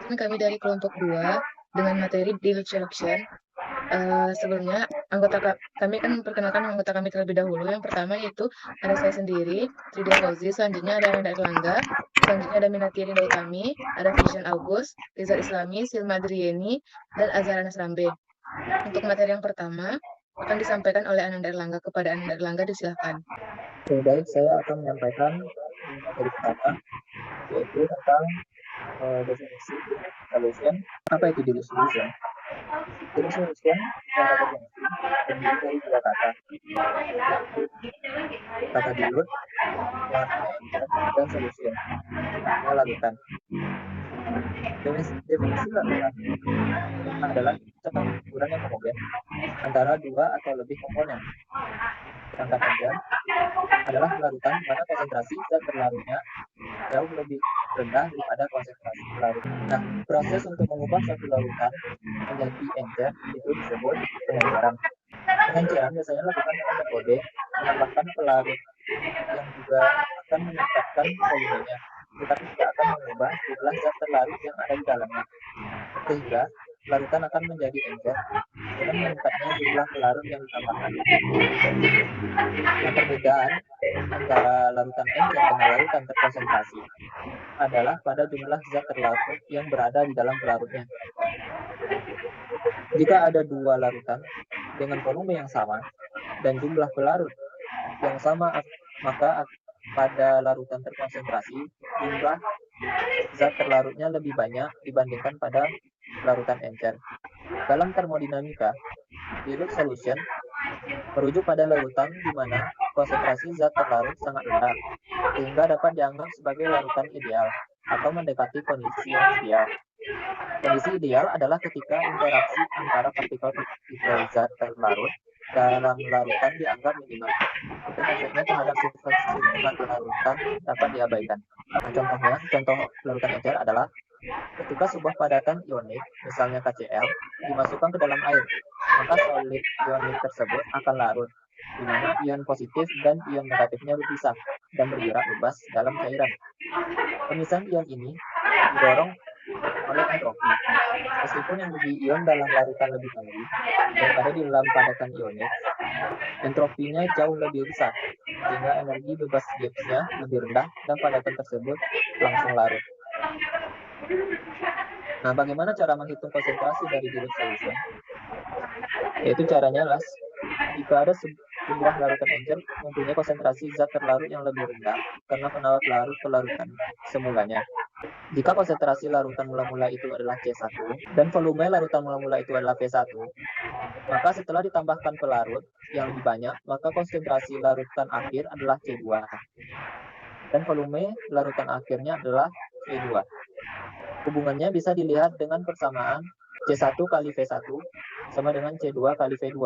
Kami dari kelompok 2 dengan materi Deal Selection. Sebelumnya kami kan memperkenalkan anggota kami terlebih dahulu. Yang pertama yaitu ada saya sendiri, Trida Fauzi, selanjutnya ada Nanda Erlangga, selanjutnya ada Minati dari kami, ada Vision August, Rizal Islami, Silma Drieni, dan Azhar Nasrambe. Untuk materi yang pertama akan disampaikan oleh Ananda Erlangga. Kepada Ananda Erlangga disilahkan. Oke, baik, saya akan menyampaikan materi pertama, yaitu tentang definisi solution. Apa itu deal solution? Deal solution secara definisi terdiri dari dua kata, yaitu kata dilute yang artinya encer dan solution yang artinya larutan. Definisi larutan adalah campuran yang homogen antara dua atau lebih komponen. Sedangkan encer adalah larutan di mana konsentrasi zat berlarutnya jauh lebih rendah daripada konsentrasi pelarut. Nah, proses untuk mengubah suatu larutan menjadi encer itu disebut pengenceran. Pengenceran biasanya dilakukan dengan metode menambahkan pelarut yang juga akan meningkatkan volumenya, tetapi tidak akan mengubah jumlah zat terlarut yang ada di dalamnya. Sehingga larutan akan menjadi encer dengan meningkatnya jumlah pelarut yang ditambahkan. Nah, perbedaan antara larutan encer dengan larutan terkonsentrasi adalah pada jumlah zat terlarut yang berada di dalam pelarutnya. Jika ada dua larutan dengan volume yang sama dan jumlah pelarut yang sama, maka pada larutan terkonsentrasi jumlah zat terlarutnya lebih banyak dibandingkan pada larutan encer. Dalam termodinamika, dilute solution merujuk pada larutan di mana konsentrasi zat terlarut sangat rendah, sehingga dapat dianggap sebagai larutan ideal atau mendekati kondisi yang ideal. Kondisi ideal adalah ketika interaksi antara partikel zat terlarut dalam larutan dianggap minimal, dan efeknya terhadap sifat larutan dapat diabaikan. Nah, contoh larutan encer adalah ketika sebuah padatan ionik, misalnya KCl, dimasukkan ke dalam air, maka solid ionik tersebut akan larut, di mana ion positif dan ion negatifnya berpisah dan bergerak bebas dalam cairan. Pemisahan ion ini didorong oleh entropi. Meskipun energi ion dalam larutan lebih tinggi daripada di dalam padatan ionik, entropinya jauh lebih besar, sehingga energi bebas Gibbs-nya lebih rendah dan padatan tersebut langsung larut. Nah, bagaimana cara menghitung konsentrasi dari dilute solution? Yaitu caranya adalah jika ada sebuah larutan encer mempunyai konsentrasi zat terlarut yang lebih rendah karena penawar pelarutan semulanya. Jika konsentrasi larutan mula-mula itu adalah C1 dan volume larutan mula-mula itu adalah V1, maka setelah ditambahkan pelarut yang lebih banyak, maka konsentrasi larutan akhir adalah C2 dan volume larutan akhirnya adalah V2. Hubungannya bisa dilihat dengan persamaan C1 kali V1 sama dengan C2 kali V2,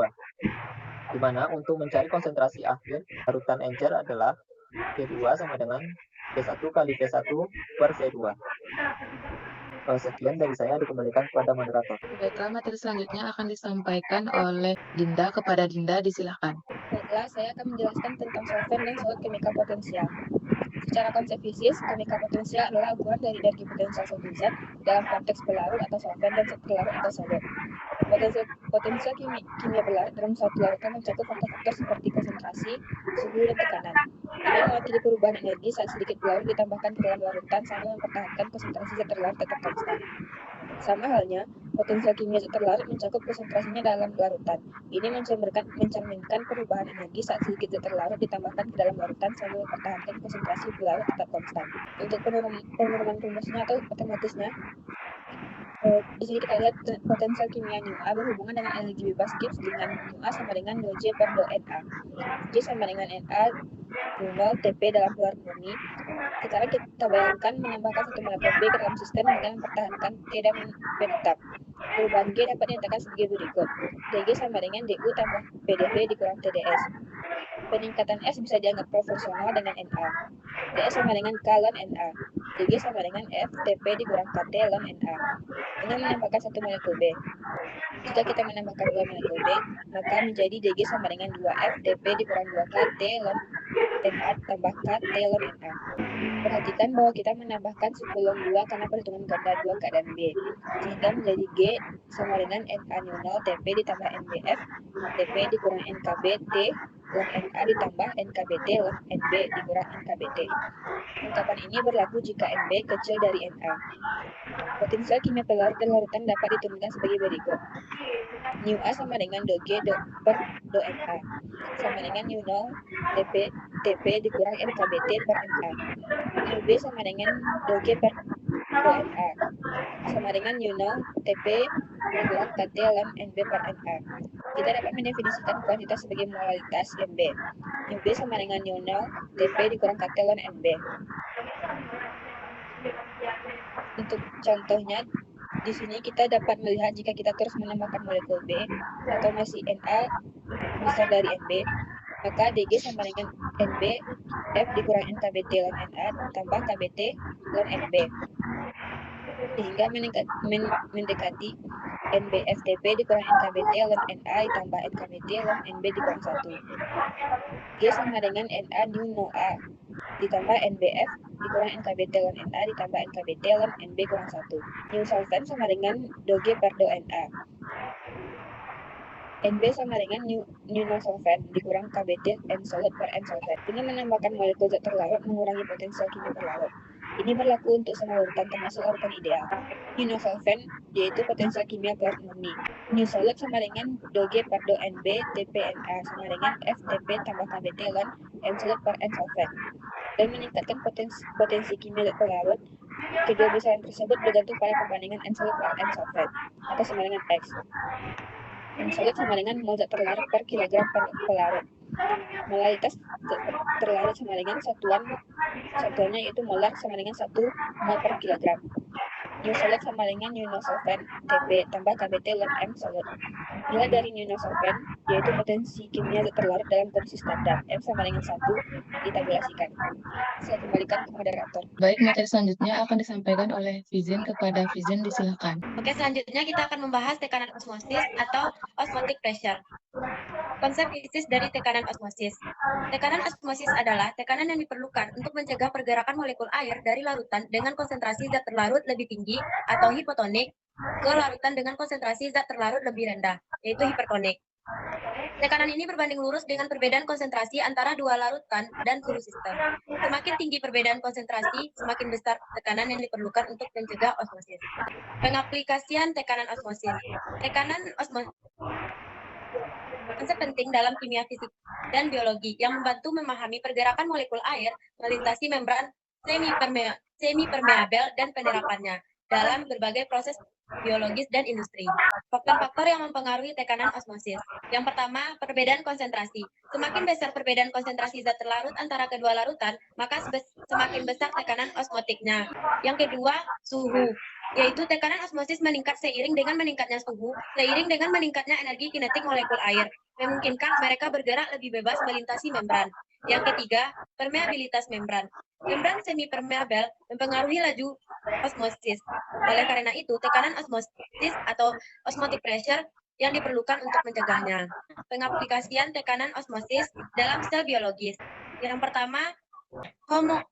di mana untuk mencari konsentrasi akhir larutan encer adalah C2 sama dengan C1 kali V1 per V2. Sekian dari saya, dikembalikan kepada moderator. Baiklah, materi selanjutnya akan disampaikan oleh Dinda. Kepada Dinda disilahkan. Baiklah, saya akan menjelaskan tentang solvent dan solid kimia potensial. Secara konsep fisis, kimia potensial adalah ukuran dari energi potensial suatu zat dalam konteks pelarut atau solvent dan zat terlarut atau solid. Potensial kimia pelarut dalam suatu larutan mencakup faktor-faktor seperti konsentrasi, suhu, dan tekanan. Ini mewakili perubahan energi saat sedikit pelarut ditambahkan ke dalam larutan sambil mempertahankan konsentrasi zat terlarut tetap konstan. Sama halnya, potensial kimia zat terlarut mencakup konsentrasinya dalam larutan. Ini mencerminkan perubahan energi saat sedikit zat terlarut ditambahkan ke dalam larutan sambil mempertahankan konsentrasi pelarut tetap konstan. Untuk penurunan rumusnya atau matematisnya, di sini kita lihat potensial kimia nu A berhubungan dengan energi bebas Gibbs dengan nu A sama dengan dou J per dou Na. J sama dengan Na 0 Tp dalam pilar murni. Sekarang kita bayangkan menambahkan satu molekul B ke dalam sistem dengan mempertahankan T dan P tetap. Perubahan G dapat dinyatakan sebagai berikut. Dg sama dengan Du tambah PdV dikurang TdS. Peningkatan S bisa dianggap proporsional dengan Na. Ds sama dengan K ln Na. Dg sama dengan F Tp dikurang Kt ln Na. Dengan menambahkan satu molekul B. Jika kita menambahkan dua molekul B, maka menjadi Dg sama dengan 2F Tp dikurang 2K T ln Na tambah K T ln Na. Perhatikan bahwa kita menambahkan subkolom 2 karena perhitungan ganda 2 keadaan B, sehingga menjadi G sama dengan NA new 0 TP ditambah NBF, TP dikurang NKB, T log NA ditambah NKBT log NB dikurang NKBT. Ungkapan ini berlaku jika NB kecil dari NA. Potensial kimia pelarut dan larutan dapat diturunkan sebagai berikut. New A sama dengan do G per do NA, sama dengan new 0 TP dikurang NKBT per NA. New B sama dengan do G per do NA, sama dengan new 0 TP dikurang KT ln NB per NA. Kita dapat mendefinisikan kuantitas sebagai molalitas MB. New B sama dengan new 0 TP dikurang KT ln NB. Untuk contohnya, di sini kita dapat melihat jika kita terus menambahkan molekul B atau masih Na besar dari NB, maka Dg sama dengan NB F dikurang NKBT ln Na tambah KBT ln NB, sehingga mendekati NBFTP dikurang NKBT ln Na ditambah NKBT ln NB dikurang 1. G sama dengan Na new no A ditambah NBF dikurang NKBT ln Na ditambah NKBT ln NB kurang 1. New solvent sama dengan do G per do Na. NB sama dengan new no solvent dikurang KBT N solid per N solvent. Dengan menambahkan molekul zat terlarut mengurangi potensial kimia terlarut. Ini berlaku untuk semua larutan termasuk larutan ideal. New no solvent yaitu potensial kimia pelarut murni. New solid sama dengan do G per do NB TP Na sama dengan FTP tambah KBT ln N solid per N solvent. Dan meningkatkan potensi kimia pelarut. Kedua besaran tersebut bergantung pada perbandingan N solid per N solvent atau sama dengan X. N solid sama dengan mol zat terlarut per kilogram per pelarut. Molalitas terlarut sama dengan satuannya yaitu molar sama dengan 1 mol per kilogram. New solid sama dengan new no solvent TP tambah KBT ln M solid. Nilai dari new no solvent yaitu potensi kimia zat terlarut dalam kondisi standar M sama dengan 1 ditabulasikan. Saya kembalikan ke moderator. Baik, materi selanjutnya akan disampaikan oleh Fizin. Kepada Fizin, disilakan. Oke, selanjutnya kita akan membahas tekanan osmosis atau osmotic pressure. Konsep fisis dari tekanan osmosis. Tekanan osmosis adalah tekanan yang diperlukan untuk mencegah pergerakan molekul air dari larutan dengan konsentrasi zat terlarut lebih tinggi atau hipotonik ke larutan dengan konsentrasi zat terlarut lebih rendah, yaitu hipertonik. Tekanan ini berbanding lurus dengan perbedaan konsentrasi antara dua larutan dan suhu sistem. Semakin tinggi perbedaan konsentrasi, semakin besar tekanan yang diperlukan untuk mencegah osmosis. Pengaplikasian tekanan osmosis. Tekanan osmosis konsep penting dalam kimia fisik dan biologi yang membantu memahami pergerakan molekul air melintasi membran semi-permeabel dan penerapannya dalam berbagai proses biologis dan industri. Faktor-faktor yang mempengaruhi tekanan osmosis. Yang pertama, perbedaan konsentrasi. Semakin besar perbedaan konsentrasi zat terlarut antara kedua larutan, maka semakin besar tekanan osmotiknya. Yang kedua, suhu, yaitu tekanan osmosis meningkat seiring dengan meningkatnya suhu, seiring dengan meningkatnya energi kinetik molekul air, memungkinkan mereka bergerak lebih bebas melintasi membran. Yang ketiga, permeabilitas membran. Membran semi-permeabel mempengaruhi laju osmosis. Oleh karena itu, tekanan osmosis atau osmotic pressure yang diperlukan untuk mencegahnya. Pengaplikasian tekanan osmosis dalam sel biologis. Yang pertama,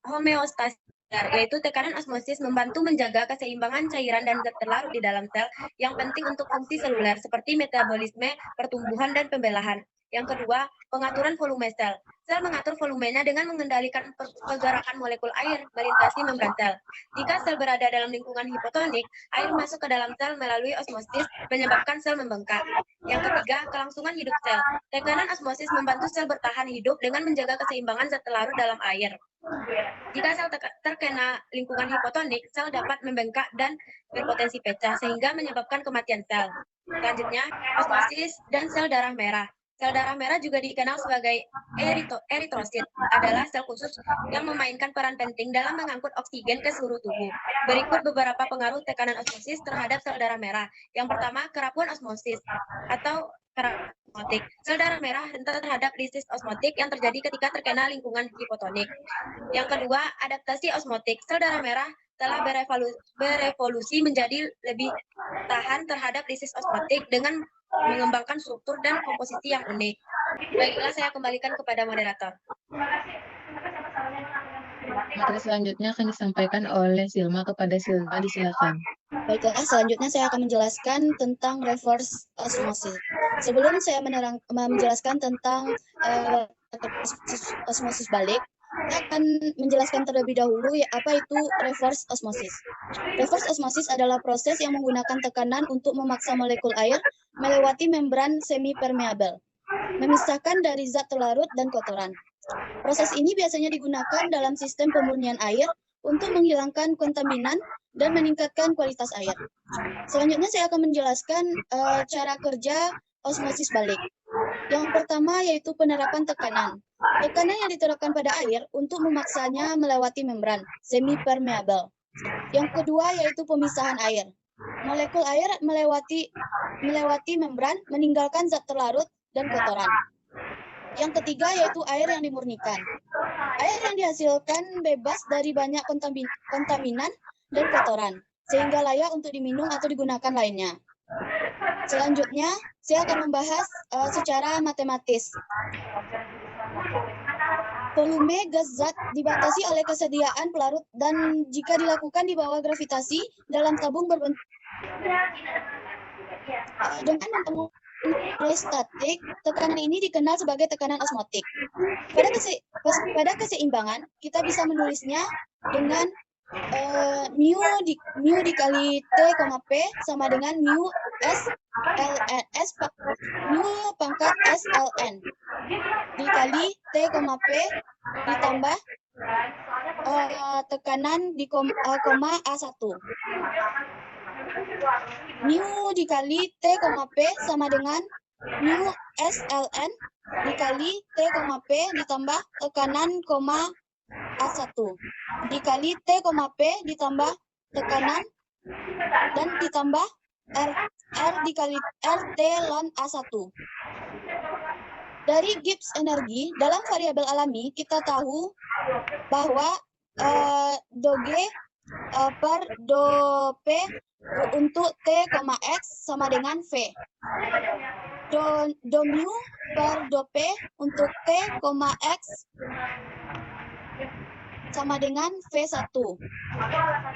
homeostasis, yaitu tekanan osmosis membantu menjaga keseimbangan cairan dan zat terlarut di dalam sel yang penting untuk fungsi seluler seperti metabolisme, pertumbuhan, dan pembelahan. Yang kedua, pengaturan volume sel. Sel mengatur volumenya dengan mengendalikan pergerakan molekul air melintasi membran sel. Jika sel berada dalam lingkungan hipotonik, air masuk ke dalam sel melalui osmosis menyebabkan sel membengkak. Yang ketiga, kelangsungan hidup sel. Tekanan osmosis membantu sel bertahan hidup dengan menjaga keseimbangan zat terlarut dalam air. Jika sel terkena lingkungan hipotonik, sel dapat membengkak dan berpotensi pecah sehingga menyebabkan kematian sel. Selanjutnya, osmosis dan sel darah merah. Sel darah merah juga dikenal sebagai eritrosit, adalah sel khusus yang memainkan peran penting dalam mengangkut oksigen ke seluruh tubuh. Berikut beberapa pengaruh tekanan osmosis terhadap sel darah merah. Yang pertama, kerapuan osmosis atau osmotik. Sel darah merah rentan terhadap krisis osmotik yang terjadi ketika terkena lingkungan hipotonik. Yang kedua, adaptasi osmotik. Sel darah merah telah berevolusi menjadi lebih tahan terhadap krisis osmotik dengan mengembangkan struktur dan komposisi yang unik. Baiklah, saya kembalikan kepada moderator. Materi selanjutnya akan disampaikan oleh Silma kepada Silma, disilakan. Baiklah, selanjutnya saya akan menjelaskan tentang reverse osmosis. Sebelum saya menjelaskan tentang osmosis balik, saya akan menjelaskan terlebih dahulu apa itu reverse osmosis. Reverse osmosis adalah proses yang menggunakan tekanan untuk memaksa molekul air melewati membran semi-permeabel, memisahkan dari zat terlarut dan kotoran. Proses ini biasanya digunakan dalam sistem pemurnian air untuk menghilangkan kontaminan dan meningkatkan kualitas air. Selanjutnya saya akan menjelaskan cara kerja osmosis balik. Yang pertama yaitu penerapan tekanan. Tekanan yang diterapkan pada air untuk memaksanya melewati membran semi-permeabel. Yang kedua yaitu pemisahan air. Molekul air melewati membran meninggalkan zat terlarut dan kotoran. Yang ketiga yaitu air yang dimurnikan. Air yang dihasilkan bebas dari banyak kontaminan dan kotoran, sehingga layak untuk diminum atau digunakan lainnya. Selanjutnya, saya akan membahas secara matematis. Volume gas zat dibatasi oleh kesediaan pelarut dan jika dilakukan di bawah gravitasi dalam tabung berbentuk dengan mempengaruhi statik, tekanan ini dikenal sebagai tekanan osmotik. Pada keseimbangan, kita bisa menulisnya dengan mu dikali T, P sama dengan mu mu pangkat SLN dikali T, P ditambah tekanan di koma A1. Mu dikali T, P sama dengan mu SLN dikali T, P ditambah tekanan koma A1 dikali T, P ditambah tekanan dan ditambah R dikali RT ln A1. Dari Gibbs energi dalam variabel alami kita tahu bahwa do G per do P untuk T, X sama dengan V. Do mu per do P untuk T, X sama dengan V1.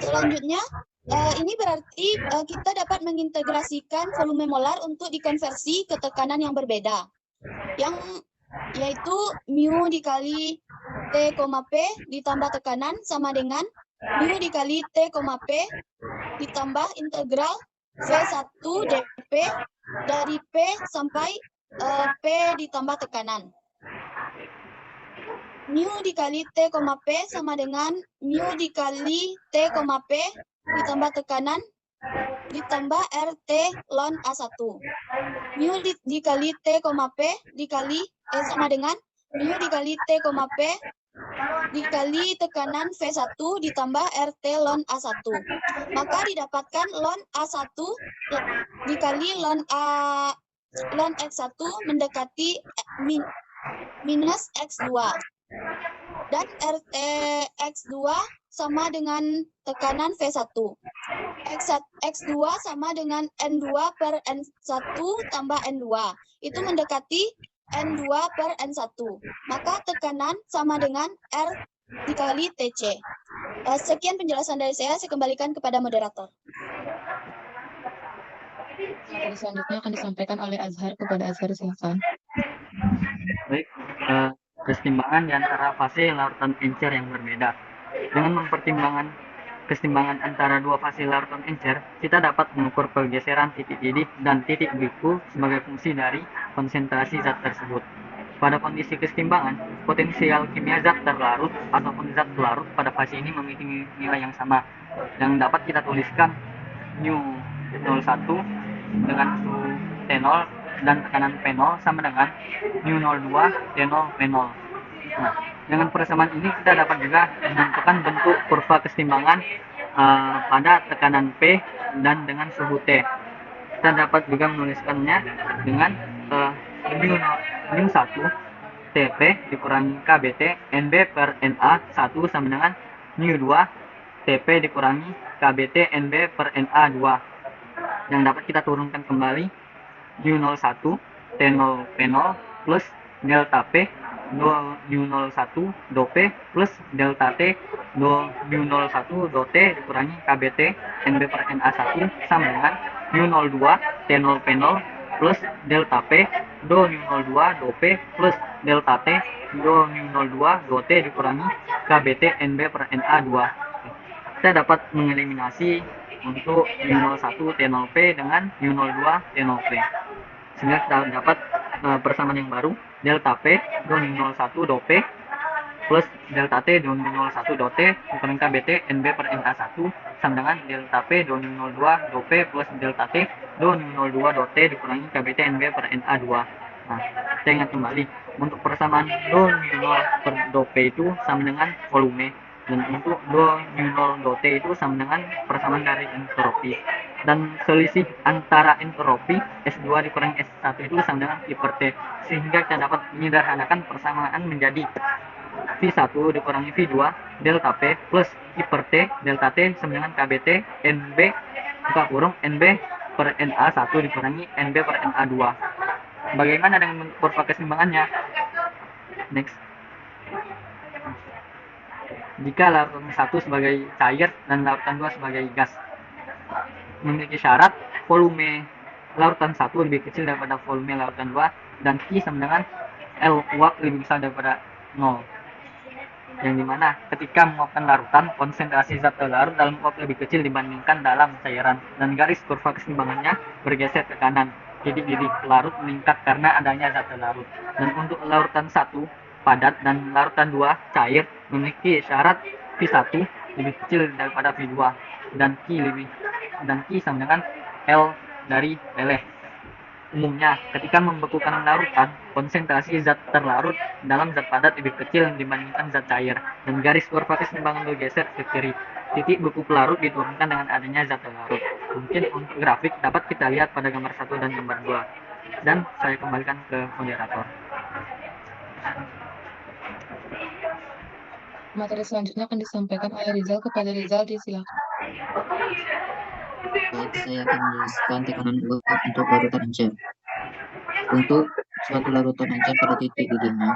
Selanjutnya, ini berarti kita dapat mengintegrasikan volume molar untuk dikonversi ke tekanan yang berbeda, yaitu mu dikali T, P ditambah tekanan sama dengan mu dikali T, P ditambah integral V1 dP dari P sampai P ditambah tekanan. Mu dikali T, P sama dengan mu dikali T, P ditambah tekanan ditambah RT ln A1. Mu dikali T, P dikali sama dengan mu dikali T, P dikali tekanan V1 ditambah RT ln A1. Maka didapatkan ln A1 dikali ln X1 mendekati minus X2. Dan RT X2 sama dengan tekanan V1. X2 sama dengan N2 per N1 tambah N2. Itu mendekati N2 per N1. Maka tekanan sama dengan R dikali TC. Sekian penjelasan dari saya kembalikan kepada moderator. Materi selanjutnya akan disampaikan oleh Azhar, kepada Azhar, silakan. Baik, keseimbangan di antara fase larutan encer yang berbeda. Dengan mempertimbangkan keseimbangan antara dua fase larutan encer, kita dapat mengukur pergeseran titik didih dan titik beku sebagai fungsi dari konsentrasi zat tersebut. Pada kondisi keseimbangan, potensial kimia zat terlarut ataupun zat pelarut pada fase ini memiliki nilai yang sama, yang dapat kita tuliskan mu 01 dengan suhu T0 dan tekanan P0 sama dengan mu 02 T0 P0. Nah, dengan persamaan ini kita dapat juga menentukan bentuk kurva keseimbangan pada tekanan P dan dengan suhu T. Kita dapat juga menuliskannya dengan mu 1 TP dikurangi KBT NB per NA 1 sama dengan mu 2 TP dikurangi KBT NB per NA 2, yang dapat kita turunkan kembali mu 01 T0 P0 plus delta P 2 dou P plus delta T 2 dou T dikurangi KBT NB per NA1 sama dengan mu02 T0 P0 plus delta P 2 dou P plus delta T 2 dou T dikurangi KBT NB per NA2. Kita dapat mengeliminasi untuk mu01 T0 P dengan mu02 T0 P, sehingga kita dapat persamaan yang baru delta P 2 dou P plus delta T 2 dou T dikurangi KBT NB per NA1 sama dengan delta P 2 dou P plus delta T 2 dou T dikurangi KBT NB per NA2. Nah, kita ingat kembali untuk persamaan 2 per dou P itu sama dengan volume, dan untuk 2 dou T itu sama dengan persamaan dari entropi, dan selisih antara entropi S2 dikurangi S1 itu sama dengan I per T, sehingga kita dapat menyederhanakan persamaan menjadi V1 dikurangi V2 delta P plus I per T delta T sama dengan KBT NB buka kurung NB per NA1 dikurangi NB per NA2. Bagaimana dengan kurva keseimbangannya? Next. Jika larutan 1 sebagai cair dan larutan 2 sebagai gas memiliki syarat volume larutan 1 lebih kecil daripada volume larutan 2 dan Q sama dengan L uap lebih besar daripada 0, yang dimana ketika menguapkan larutan konsentrasi zat terlarut dalam uap lebih kecil dibandingkan dalam cairan, dan garis kurva keseimbangannya bergeser ke kanan, jadi titik larut meningkat karena adanya zat terlarut. Dan untuk larutan 1 padat dan larutan 2 cair memiliki syarat V1 lebih kecil daripada V2 dan Q sama dengan L dari L. Umumnya ketika membekukan larutan konsentrasi zat terlarut dalam zat padat lebih kecil dibandingkan zat cair, dan garis kurva keseimbangan bergeser ke kiri. Titik beku pelarut diturunkan dengan adanya zat terlarut. Mungkin untuk grafik dapat kita lihat pada gambar 1 dan gambar 2, dan saya kembalikan ke moderator. Materi selanjutnya akan disampaikan oleh Rizal. Kepada Rizal, disilakan. Baik, saya akan menjelaskan tekanan uap untuk larutan encer. Untuk suatu larutan encer pada titik didihnya,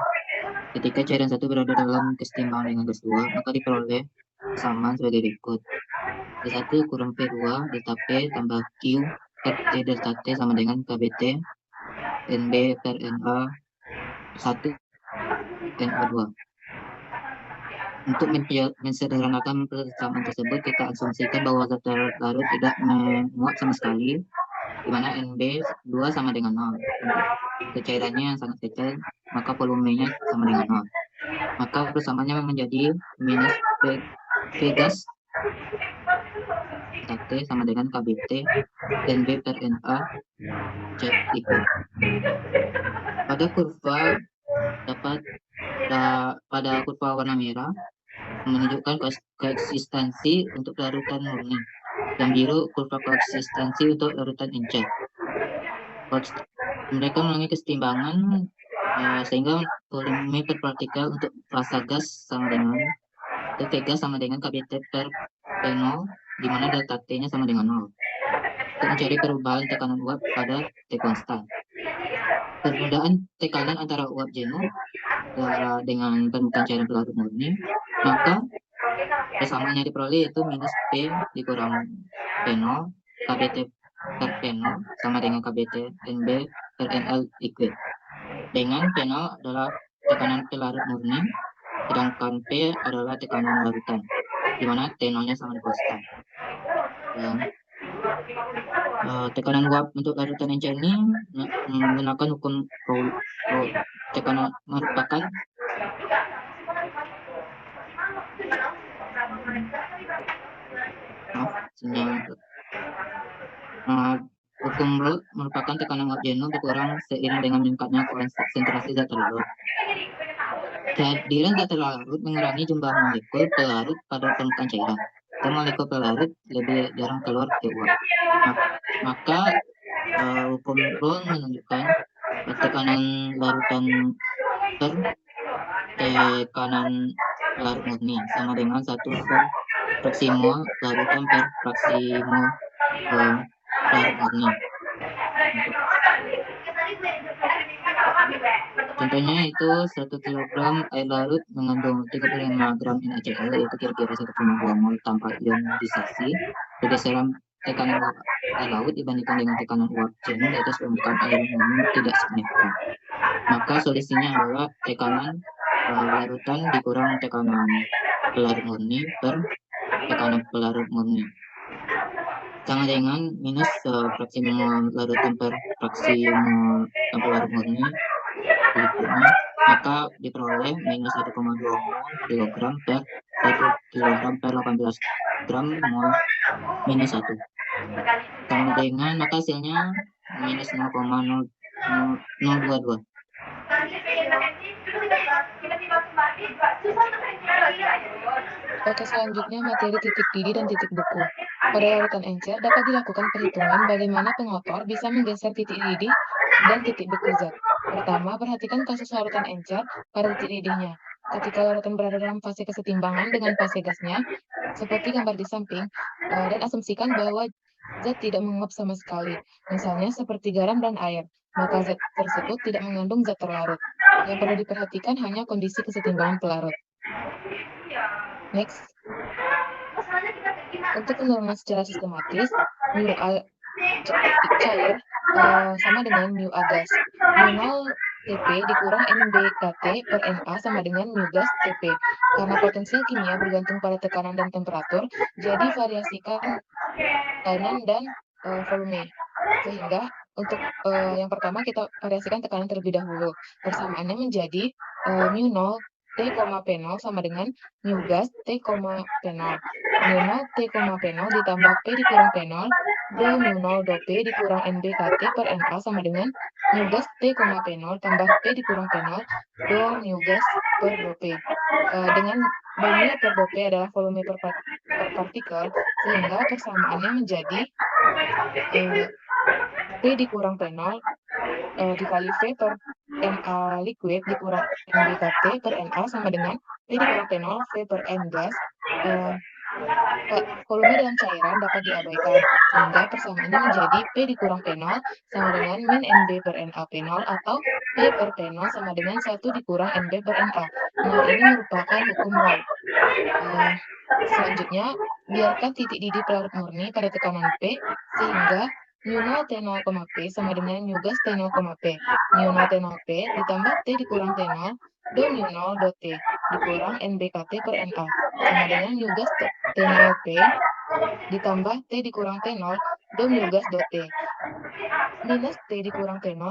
ketika cairan 1 berada dalam keseimbangan dengan gas 2, maka diperoleh persamaan sebagai berikut. P1 kurang P2 delta P tambah Q per T delta T sama dengan KBT NB per NA1 NA2. Untuk mensederhanakan persamaan tersebut, kita asumsikan bahwa zat terlarut tidak menguap sama sekali, di mana NB2 sama dengan 0. Untuk cairannya yang sangat kecil, maka volumenya sama dengan 0. Maka persamaannya menjadi minus P gas T sama dengan KBT NB per NA cek itu. Pada kurva pada kurva warna merah menunjukkan koeksistensi untuk larutan murni, yang biru kurva koeksistensi untuk larutan encer. Mereka mengalami keseimbangan sehingga volume per partikel untuk fasa gas sama dengan V gas sama dengan KBT per P0, di mana delta T-nya sama dengan 0. Untuk mencari perubahan tekanan uap pada T konstan. Perbedaan tekanan antara uap jenuh dengan permukaan cairan pelarut murni, maka persamaannya diperoleh yaitu minus P dikurang P0 KBT per P0 sama dengan KBT NB per NL liquid, dengan P0 adalah tekanan pelarut murni sedangkan P adalah tekanan larutan, di mana T0-nya sama dengan konstan. Tekanan uap untuk larutan encer ini menggunakan hukum tekanan merupakan hukum Raoult merupakan tekanan uap jenuh berkurang seiring dengan meningkatnya konsentrasi zat terlarut. Kehadiran zat terlarut mengurangi jumlah molekul pelarut pada permukaan cairan, dan molekul pelarut lebih jarang keluar ke uap. Maka hukum Raoult menunjukkan tekanan larutan per tekanan larut murni sama dengan 1 per fraksi mol larutan per fraksi mol larut murni. Contohnya itu 1 kilogram air larut mengandung 35 gram NaCl, yaitu kira-kira 1,2 mol tanpa ionisasi. Pergeseran tekanan uap air laut dibandingkan dengan tekanan uap jenuh di atas permukaan air minum tidak signifikan. Maka solusinya adalah tekanan larutan dikurang tekanan pelarut murni per tekanan pelarut murni, sama dengan minus fraksi mol larutan per fraksi mol pelarut murni liquidnya, maka diperoleh minus 1,2 mol kilogram per 1 kilogram per 18 gram mol minus 1, sama dengan maka hasilnya minus 0,0022. Oke, selanjutnya materi titik didih dan titik beku. Pada larutan encer dapat dilakukan perhitungan bagaimana pengotor bisa menggeser titik didih dan titik beku zat. Pertama, perhatikan kasus larutan encer pada titik didihnya. Ketika larutan berada dalam fase kesetimbangan dengan fase gasnya, seperti gambar di samping, dan asumsikan bahwa zat tidak menguap sama sekali, misalnya seperti garam dan air, maka zat tersebut tidak mengandung zat terlarut. Yang perlu diperhatikan hanya kondisi kesetimbangan pelarut. Next. Untuk penurunan secara sistematis, mu cair sama dengan mu gas. Mu 0 Tp dikurang NBKT per Na sama dengan mu gas Tp. Karena potensial kimia bergantung pada tekanan dan temperatur, jadi variasikan tekanan dan volume. Sehingga untuk yang pertama kita variasikan tekanan terlebih dahulu. Persamaannya menjadi mu 0 T, P0 sama dengan mu gas T, P0. Mu 0 T, P0 ditambah P dikurang P0, do mu 0 do P dikurang NBKT per Na sama dengan mu gas T, P0 tambah P dikurang P0, do mu gas per do P. Dengan do mu per do P adalah volume per partikel, sehingga persamaannya menjadi P dikurang P0 dikali V per Na liquid dikurang NBKT per Na sama dengan P dikurang P0 V per N gas. Volume dalam cairan dapat diabaikan, sehingga persamaannya menjadi P dikurang P0 sama dengan min NB per Na P0 atau P per P0 sama dengan 1 dikurang NB per Na. Nah, ini merupakan hukum Mol. Selanjutnya, biarkan titik didih pelarut murni pada tekanan P, sehingga mu 0 T0, P sama dengan mu gas T0, P. Mu 0 T0 P ditambah T dikurang T0, do mu 0 do T dikurang NBKT per Na sama dengan mu gas T0 P ditambah T dikurang T0, do mu gas do T minus T dikurang T0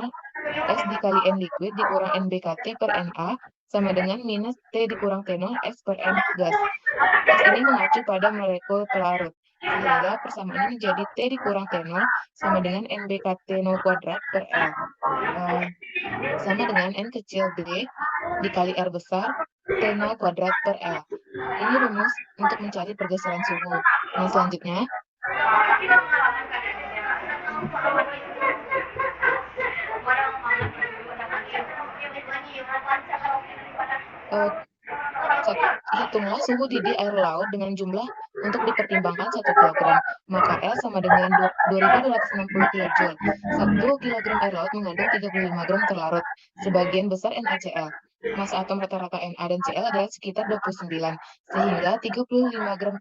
S dikali N liquid dikurang NBKT per Na sama dengan minus T dikurang T0 S per N gas. S ini mengacu pada molekul pelarut, sehingga persamaannya menjadi T dikurang T0 sama dengan NBKT 0 kuadrat per L. Sama dengan N kecil B dikali R besar T0 kuadrat per L. Ini rumus untuk mencari pergeseran suhu. Nah, selanjutnya, hitunglah suhu didih air laut dengan jumlah untuk dipertimbangkan 1 kg, maka L sama dengan 2260 kJ. 1 kg air laut mengandung 35 gram terlarut, sebagian besar NaCl. Massa atom rata-rata Na dan Cl adalah sekitar 29, sehingga 35 gram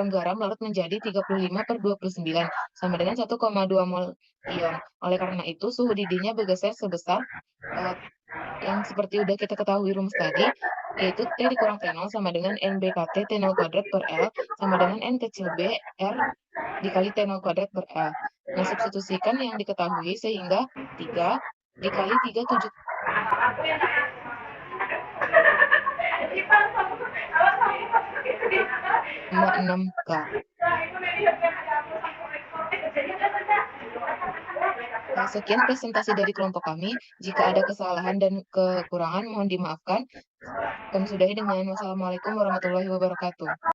garam larut menjadi 35 per 29, sama dengan 1,2 mol ion. Oleh karena itu, suhu didihnya bergeser sebesar yang seperti udah kita ketahui rumus tadi, yaitu T dikurang T0 sama dengan NBKT T0 kuadrat per L sama dengan N kecil B R dikali T0 kuadrat per L. Nah, substitusikan yang diketahui sehingga 3 dikali 3, 7. K. Nah, sekian presentasi dari kelompok kami. Jika ada kesalahan dan kekurangan, mohon dimaafkan. Kami sudahi dengan wassalamualaikum warahmatullahi wabarakatuh.